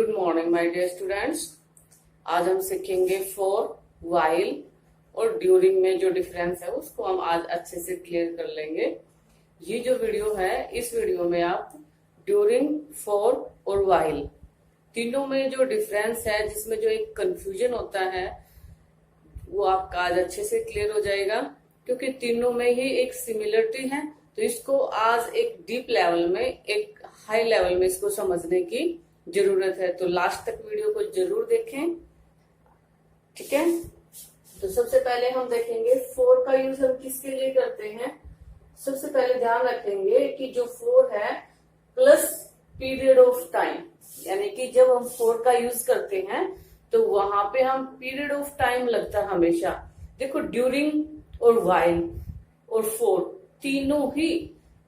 Good morning my dear students. आज हम सीखेंगे फॉर, व्हाइल और ड्यूरिंग में जो डिफरेंस है उसको हम आज अच्छे से क्लियर कर लेंगे। ये जो वीडियो है, इस वीडियो में आप ड्यूरिंग, फॉर और व्हाइल तीनों में जो डिफरेंस है, जिसमें जो एक कंफ्यूजन होता है, वो आपका आज अच्छे से क्लियर हो जाएगा। क्योंकि तीनों में ही एक सिमिलरिटी है, तो इसको आज एक डीप लेवल में, एक हाई लेवल में इसको समझने की जरूरत है। तो लास्ट तक वीडियो को जरूर देखें, ठीक है। तो सबसे पहले हम देखेंगे फोर का यूज हम किसके लिए करते हैं। सबसे पहले ध्यान रखेंगे कि जो फोर है प्लस पीरियड ऑफ टाइम, यानी कि जब हम फोर का यूज करते हैं तो वहां पे हम पीरियड ऑफ टाइम लगता है हमेशा। देखो, ड्यूरिंग और व्हाइल और फोर तीनों ही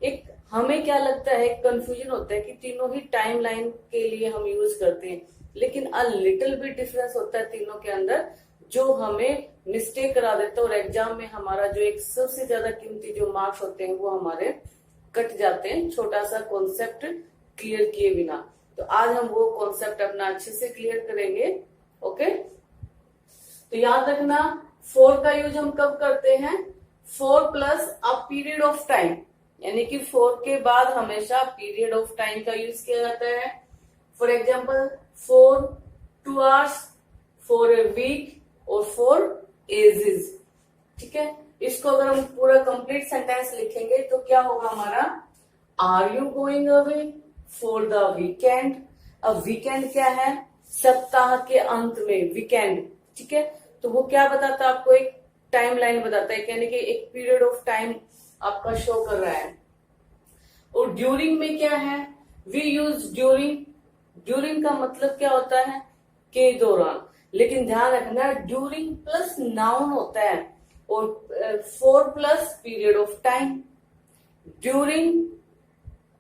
एक, हमें क्या लगता है, कंफ्यूजन होता है कि तीनों ही टाइम लाइन के लिए हम यूज करते हैं, लेकिन अ लिटिल बिट डिफरेंस होता है तीनों के अंदर, जो हमें मिस्टेक करा देता है और एग्जाम में हमारा जो एक सबसे ज्यादा कीमती जो मार्क्स होते हैं वो हमारे कट जाते हैं, छोटा सा कॉन्सेप्ट क्लियर किए बिना। तो आज हम वो कॉन्सेप्ट अपना अच्छे से क्लियर करेंगे। ओके, तो याद रखना फोर का यूज हम कब करते हैं, for plus a period of time, यानी कि फोर के बाद हमेशा पीरियड ऑफ टाइम का यूज किया जाता है। For example, for 2 hours, for a week और फॉर एजेस, ठीक है। इसको अगर हम पूरा कंप्लीट सेंटेंस लिखेंगे तो क्या होगा हमारा, are you going away for the weekend. अब वीकेंड क्या है, सप्ताह के अंत में वीकेंड, ठीक है। तो वो क्या बताता है आपको, एक टाइम लाइन बताता है, यानी कि एक पीरियड ऑफ टाइम आपका शो कर रहा है। और ड्यूरिंग में क्या है, वी यूज ड्यूरिंग। ड्यूरिंग का मतलब क्या होता है, के दौरान, लेकिन ध्यान रखना ड्यूरिंग प्लस नाउन होता है और four plus period of time. During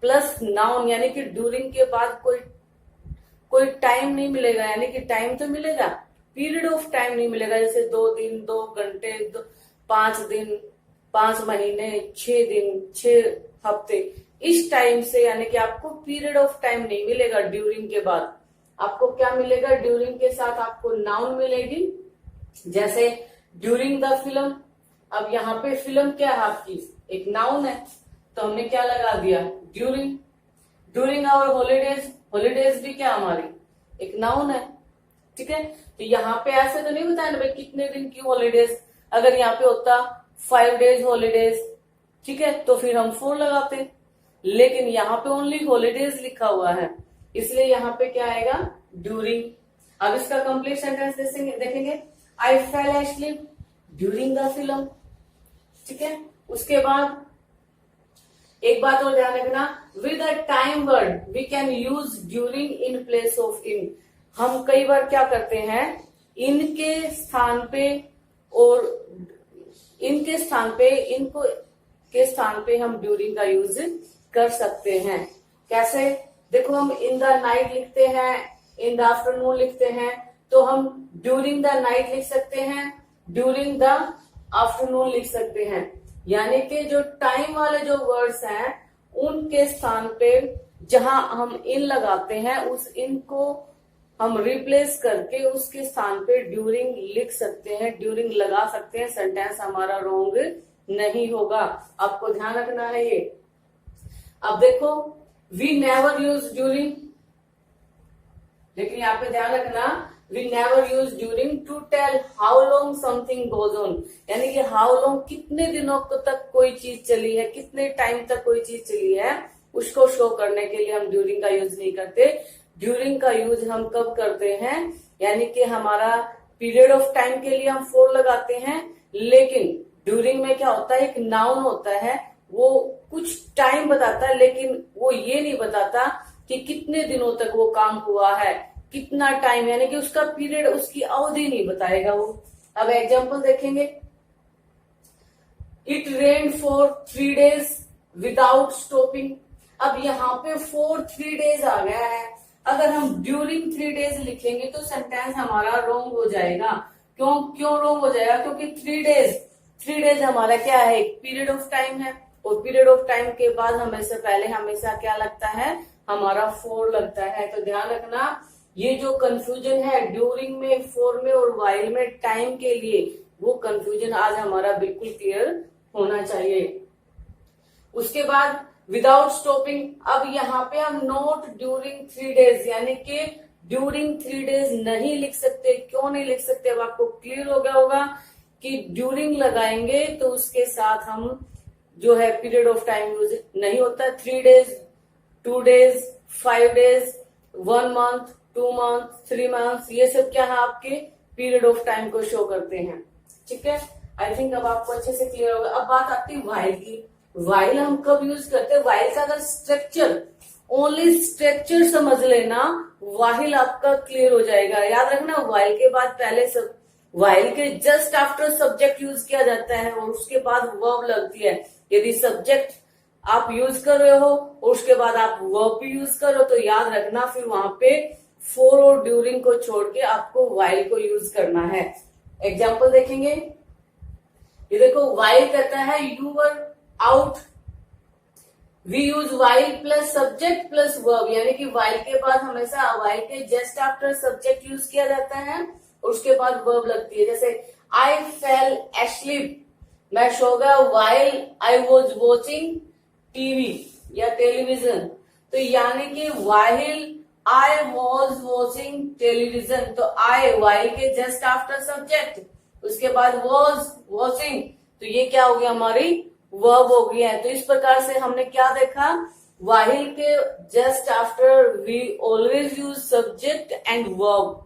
plus noun, यानी कि ड्यूरिंग के बाद कोई टाइम नहीं मिलेगा, यानी कि टाइम तो मिलेगा, पीरियड ऑफ टाइम नहीं मिलेगा। जैसे 2 दिन, 2 घंटे, 5 दिन, 5 महीने, 6 दिन, 6 हफ्ते, इस टाइम से, यानी कि आपको पीरियड ऑफ टाइम नहीं मिलेगा। ड्यूरिंग के बाद आपको क्या मिलेगा, ड्यूरिंग के साथ आपको नाउन मिलेगी, जैसे ड्यूरिंग द फिल्म। अब यहाँ पे फिल्म क्या है आपकी, एक नाउन है, तो हमने क्या लगा दिया, during. During our holidays, holidays भी क्या हमारी एक नाउन है, ठीक है। तो यहाँ पे ऐसे तो नहीं बताया ना भाई कितने दिन की हॉलीडेज, अगर यहाँ पे होता 5 डेज हॉलीडेज, ठीक है, तो फिर हम 4 लगाते, लेकिन यहाँ पे ओनली हॉलीडेज लिखा हुआ है, इसलिए यहाँ पे क्या आएगा, ड्यूरिंग। अब इसका कंप्लीट सेंटेंस देखेंगे, I fell asleep during the film, ठीक है। उसके बाद एक बात और ध्यान रखना, with a time word we can use during in place of in. हम कई बार क्या करते हैं, इनके स्थान पे और इनके स्थान पे, इनको के स्थान पे हम ड्यूरिंग का यूज कर सकते हैं। कैसे, देखो हम इन द नाइट लिखते हैं, इन द आफ्टरनून लिखते हैं, तो हम ड्यूरिंग द नाइट लिख सकते हैं, ड्यूरिंग द आफ्टरनून लिख सकते हैं। यानी कि जो टाइम वाले जो वर्ड्स हैं उनके स्थान पे जहां हम इन लगाते हैं, उस इन को हम रिप्लेस करके उसके स्थान पे ड्यूरिंग लिख सकते हैं, ड्यूरिंग लगा सकते हैं, सेंटेंस हमारा रॉन्ग नहीं होगा। आपको ध्यान रखना है ये। अब देखो, वी नेवर यूज ड्यूरिंग, लेकिन यहाँ पे ध्यान रखना, we never use during to tell how long something goes on, यानी कि हाउ लॉन्ग कितने दिनों तक कोई चीज चली है, कितने टाइम तक कोई चीज चली है, उसको शो करने के लिए हम ड्यूरिंग का यूज नहीं करते। ड्यूरिंग का यूज हम कब करते हैं, यानी कि हमारा पीरियड ऑफ टाइम के लिए हम 4 लगाते हैं, लेकिन ड्यूरिंग में क्या होता है, एक नाउन होता है, वो कुछ टाइम बताता है, लेकिन वो ये नहीं बताता कि कितने दिनों तक वो काम हुआ है, कितना टाइम, यानी कि उसका पीरियड, उसकी अवधि नहीं बताएगा वो। अब एग्जांपल देखेंगे, it rain for 3 days without stopping. अब यहाँ पे 3 डेज आ गया है, अगर हम ड्यूरिंग 3 डेज लिखेंगे तो सेंटेंस हमारा रॉन्ग हो जाएगा। क्यों रॉन्ग हो जाएगा, क्योंकि 3 डेज हमारा क्या है, एक पीरियड ऑफ टाइम है, और पीरियड ऑफ टाइम के बाद हमेशा पहले हमेशा क्या लगता है, हमारा 4 लगता है। तो ध्यान रखना, ये जो कंफ्यूजन है ड्यूरिंग में, फॉर में और वाइल में टाइम के लिए, वो कंफ्यूजन आज हमारा बिल्कुल क्लियर होना चाहिए। उसके बाद विदाउट स्टॉपिंग, अब यहाँ पे हम नोट ड्यूरिंग 3 days यानी कि ड्यूरिंग 3 days नहीं लिख सकते। क्यों नहीं लिख सकते, अब आपको क्लियर हो गया होगा कि ड्यूरिंग लगाएंगे तो उसके साथ हम जो है पीरियड ऑफ टाइम यूज नहीं होता। 3 days, 2 days, 5 days, 1 month, 2 months, 3 months, ये सब क्या है आपके पीरियड ऑफ टाइम को शो करते हैं। ठीक है, आई थिंक अब आपको अच्छे से क्लियर होगा। अब बात आती है वाइल की। वाइल हम कब यूज करते हैं? वाइल का अगर स्ट्रक्चर, ओनली स्ट्रक्चर समझ लेना, वाइल आपका क्लियर हो जाएगा। याद रखना, वाइल के बाद पहले सब, वाइल के जस्ट आफ्टर सब्जेक्ट यूज किया जाता है और उसके बाद वर्ब लगती है। यदि सब्जेक्ट आप यूज कर रहे हो और उसके बाद आप वर्ब भी यूज करो तो याद रखना फिर वहां पे फॉर और ड्यूरिंग को छोड़ के आपको वाइल को यूज करना है। एग्जाम्पल देखेंगे, ये देखो वाइल कहता है you were out, we use while plus subject plus verb, यानी कि वाइल के बाद हमेशा वाइल के जस्ट आफ्टर सब्जेक्ट यूज किया जाता है और उसके बाद वर्ब लगती है। जैसे आई फेल एस्लीप, मैं सो गया while I was watching TV या टेलीविजन। तो यानी कि while I was watching television, तो आई वाइल के जस्ट आफ्टर सब्जेक्ट, उसके बाद वॉज वॉचिंग, तो ये क्या हो गया हमारी वर्ब हो गई है। तो इस प्रकार से हमने क्या देखा, वाइल के just after we always use subject and verb.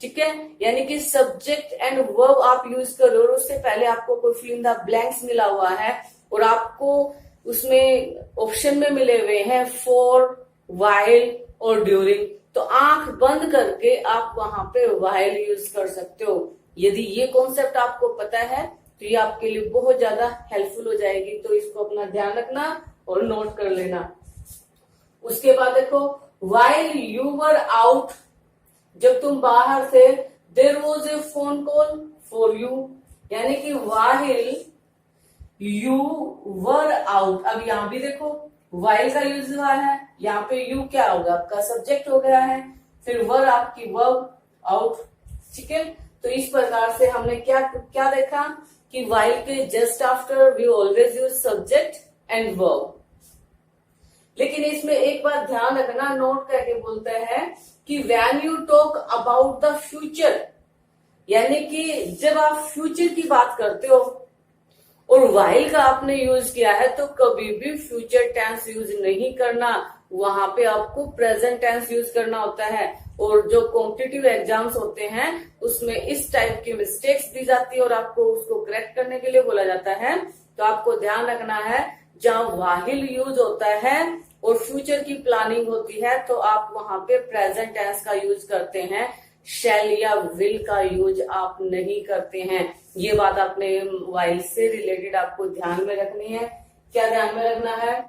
ठीक है, यानी कि सब्जेक्ट एंड वर्ब आप यूज करो और उससे पहले आपको कोई फिल इन द ब्लैंक्स मिला हुआ है और आपको उसमें ऑप्शन में मिले हुए हैं फॉर, वाइल और ड्यूरिंग, तो आंख बंद करके आप वहां पे वाइल यूज कर सकते हो। यदि ये कॉन्सेप्ट आपको पता है तो ये आपके लिए बहुत ज्यादा हेल्पफुल हो जाएगी, तो इसको अपना ध्यान रखना और नोट कर लेना। उसके बाद देखो वाइल यू वर आउट, जब तुम बाहर थे, there was a phone call for you, यानी कि वाइल यू वर आउट। अब यहां भी देखो वाइल का यूज हुआ है, यहाँ पे यू क्या होगा आपका सब्जेक्ट हो गया है, फिर वर आपकी वर्ब, आउट। ठीक है, तो इस प्रकार से हमने क्या क्या देखा कि वाइल के just after we always use subject and verb. लेकिन इसमें एक बात ध्यान रखना, नोट करके बोलते हैं कि when you talk about the future, यानी कि जब आप फ्यूचर की बात करते हो और वाइल का आपने यूज किया है तो कभी भी फ्यूचर टेंस यूज नहीं करना, वहां पे आपको प्रेजेंट टेंस यूज करना होता है। और जो कॉम्पिटिटिव एग्जाम्स होते हैं उसमें इस टाइप की मिस्टेक्स दी जाती है और आपको उसको करेक्ट करने के लिए बोला जाता है। तो आपको ध्यान रखना है, जहां वाइल यूज होता है और फ्यूचर की प्लानिंग होती है तो आप वहां पे प्रेजेंट टेंस का यूज करते हैं, शैल या विल का यूज आप नहीं करते हैं। ये बात आपने वाइल से रिलेटेड आपको ध्यान में रखनी है। क्या ध्यान में रखना है,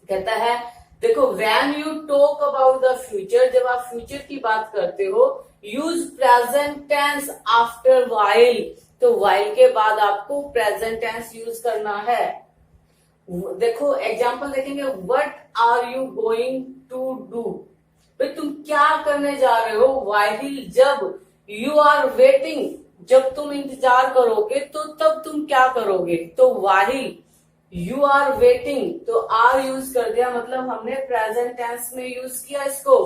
कहता है देखो when you talk about the future, जब आप फ्यूचर की बात करते हो, use present tense after while, तो वाइल के बाद आपको प्रेजेंट टेंस यूज करना है। देखो एग्जाम्पल देखेंगे, what are you going to do, भाई तुम क्या करने जा रहे हो। वाइल जब यू आर वेटिंग, जब तुम इंतजार करोगे तो तब तुम क्या करोगे, तो वाइल यू आर वेटिंग, तो आर यूज कर दिया, मतलब हमने प्रेजेंट टेंस में यूज किया इसको।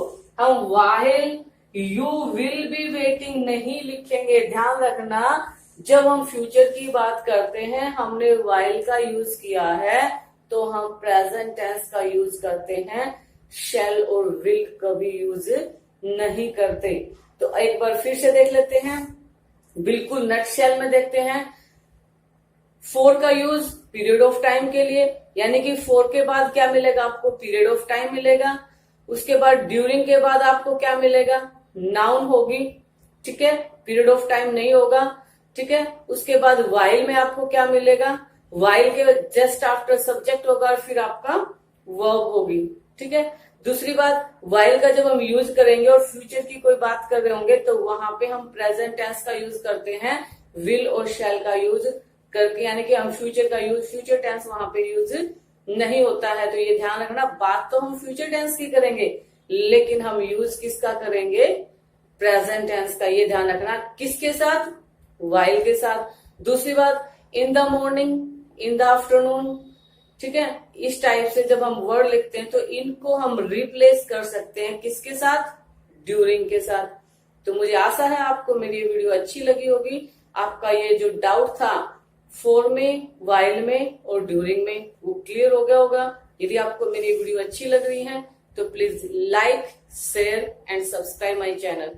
हम while you will be waiting नहीं लिखेंगे। ध्यान रखना, जब हम फ्यूचर की बात करते हैं हमने वाइल का यूज किया है तो हम प्रेजेंट टेंस का यूज करते हैं, शैल और विल कभी यूज नहीं करते। तो एक बार फिर से देख लेते हैं, बिल्कुल नट शेल में देखते हैं। फॉर का यूज पीरियड ऑफ टाइम के लिए, यानी कि फॉर के बाद क्या मिलेगा आपको, पीरियड ऑफ टाइम मिलेगा। उसके बाद ड्यूरिंग के बाद आपको क्या मिलेगा, नाउन होगी। ठीक है, पीरियड ऑफ टाइम नहीं होगा। ठीक है, उसके बाद वाइल में आपको क्या मिलेगा, वाइल के जस्ट आफ्टर सब्जेक्ट होगा और फिर आपका वर्ब होगी। ठीक है, दूसरी बात, वाइल का जब हम यूज करेंगे और फ्यूचर की कोई बात कर रहे होंगे तो वहां पे हम प्रेजेंट टेंस का यूज करते हैं, विल और शैल का यूज करके, यानी कि हम फ्यूचर का यूज, फ्यूचर टेंस वहां पे यूज नहीं होता है। तो ये ध्यान रखना, बात तो हम फ्यूचर टेंस की करेंगे लेकिन हम यूज किसका करेंगे, प्रेजेंट टेंस का ये ध्यान रखना, किसके साथ, वाइल के साथ। दूसरी बात, in the morning, in the afternoon, ठीक है। इस टाइप से जब हम वर्ड लिखते हैं तो इनको हम रिप्लेस कर सकते हैं किसके साथ, ड्यूरिंग के साथ। तो मुझे आशा है आपको मेरी ये वीडियो अच्छी लगी होगी। आपका ये जो डाउट था फॉर में, वाइल में और ड्यूरिंग में, वो क्लियर हो गया होगा। यदि आपको मेरी वीडियो अच्छी लग रही है तो please like, share and subscribe my channel.